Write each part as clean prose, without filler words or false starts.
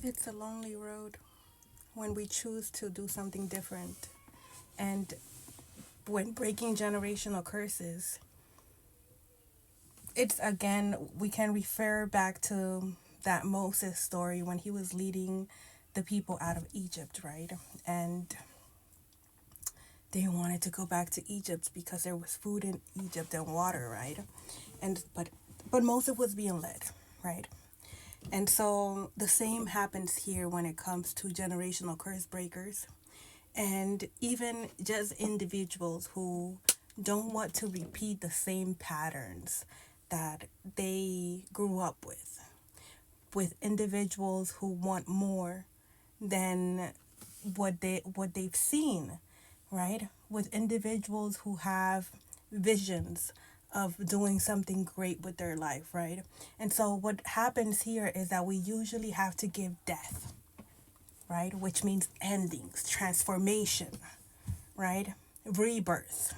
It's a lonely road when we choose to do something different. And when breaking generational curses, it's again, we can refer back to that Moses story when he was leading the people out of Egypt, right? And they wanted to go back to Egypt because there was food in Egypt and water, right? And but Moses was being led, right? And so the same happens here when it comes to generational curse breakers and even just individuals who don't want to repeat the same patterns that they grew up with individuals who want more than what they've seen, right? With individuals who have visions of doing something great with their life, right? And so what happens here is that we usually have to give death, right? Which means endings, transformation, right? Rebirth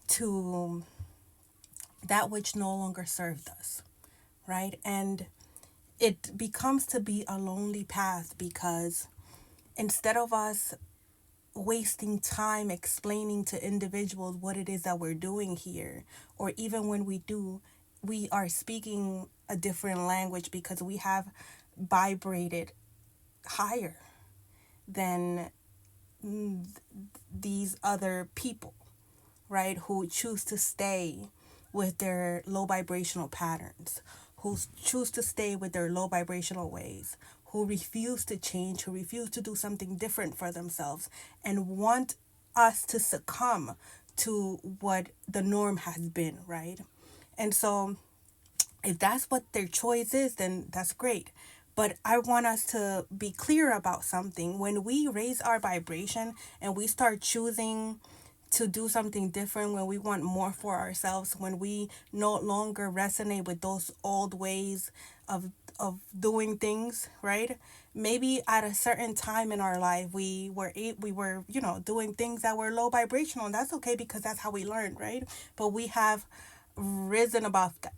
to that which no longer served us, right? And it becomes to be a lonely path because instead of us wasting time explaining to individuals what it is that we're doing here, or even when we do, we are speaking a different language because we have vibrated higher than these other people, right, who choose to stay with their low vibrational patterns, who choose to stay with their low vibrational ways, who refuse to change, who refuse to do something different for themselves, and want us to succumb to what the norm has been, right? And so if that's what their choice is, then that's great. But I want us to be clear about something. When we raise our vibration and we start choosing to do something different, when we want more for ourselves, when we no longer resonate with those old ways of doing things, right? Maybe at a certain time in our life we were doing things that were low vibrational, and that's okay because that's how we learned, right? But we have risen above that.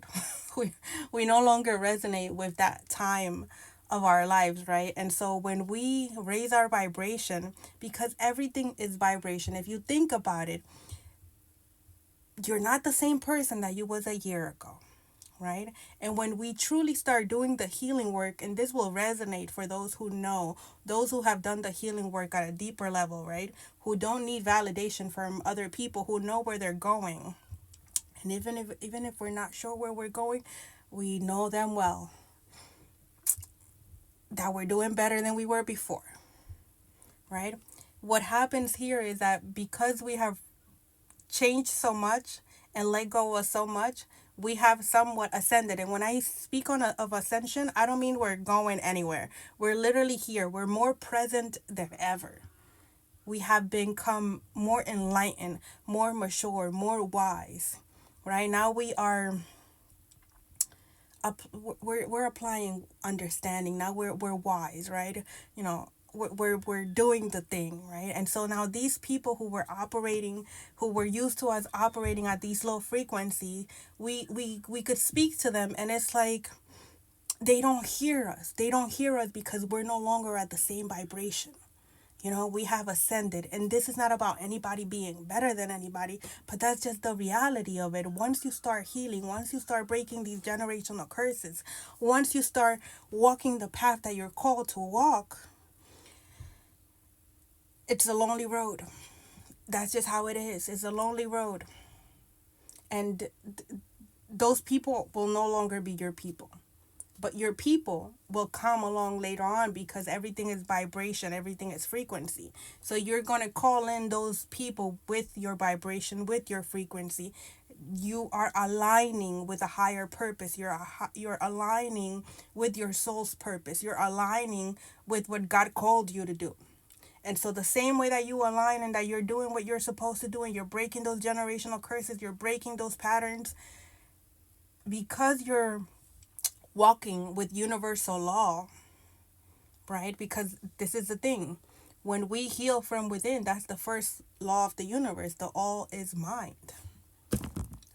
we we no longer resonate with that time of our lives, right? And so when we raise our vibration, because everything is vibration, if you think about it, you're not the same person that you was a year ago, right? And when we truly start doing the healing work, and this will resonate for those who know, those who have done the healing work at a deeper level, right? Who don't need validation from other people, who know where they're going. And even if we're not sure where we're going, we know them well that we're doing better than we were before, right? What happens here is that because we have changed so much and let go of so much, we have somewhat ascended. And when I speak of ascension, I don't mean we're going anywhere. We're literally here. We're more present than ever. We have become more enlightened, more mature, more wise. Right now we are we're applying understanding. Now we're wise, right? You know, we're doing the thing, right? And so now these people who were used to us operating at these low frequency, we could speak to them, and it's like they don't hear us. They don't hear us because we're no longer at the same vibration. We have ascended, and this is not about anybody being better than anybody, but that's just the reality of it. Once you start healing, once you start breaking these generational curses, once you start walking the path that you're called to walk, it's a lonely road. That's just how it is. It's a lonely road. And those people will no longer be your people. But your people will come along later on because everything is vibration, everything is frequency. So you're going to call in those people with your vibration, with your frequency. You are aligning with a higher purpose. You're aligning with your soul's purpose. You're aligning with what God called you to do. And so the same way that you align and that you're doing what you're supposed to do, and you're breaking those generational curses, you're breaking those patterns, because you're walking with universal law, right? Because this is the thing. When we heal from within, that's the first law of the universe. The all is mind,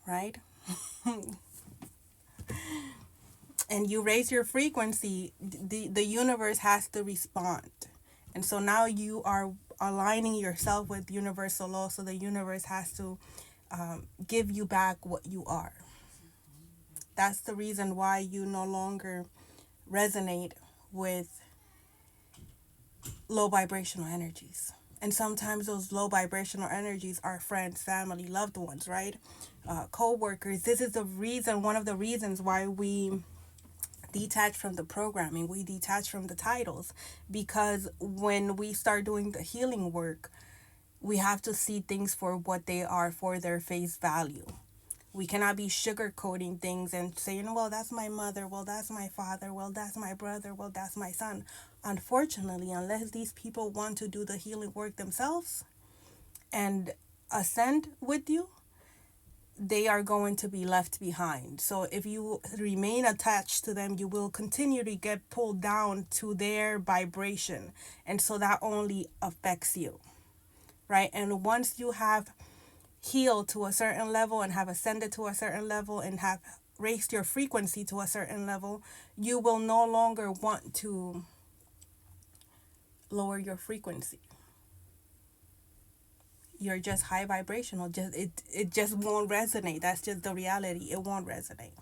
right? and you raise your frequency, the universe has to respond. And so now you are aligning yourself with universal law, so the universe has to give you back what you are. That's the reason why you no longer resonate with low vibrational energies. And sometimes those low vibrational energies are friends, family, loved ones, right? Co-workers. This is the reason, one of the reasons why we detach from the programming, we detach from the titles, because when we start doing the healing work, we have to see things for what they are, for their face value. We cannot be sugarcoating things and saying, well, that's my mother, well, that's my father, well, that's my brother, well, that's my son. Unfortunately, unless these people want to do the healing work themselves and ascend with you, they are going to be left behind. So if you remain attached to them, you will continue to get pulled down to their vibration. And so that only affects you, right? And once you have healed to a certain level and have ascended to a certain level and have raised your frequency to a certain level, you will no longer want to lower your frequency. You're just high vibrational. Just it just won't resonate. That's just the reality. It won't resonate.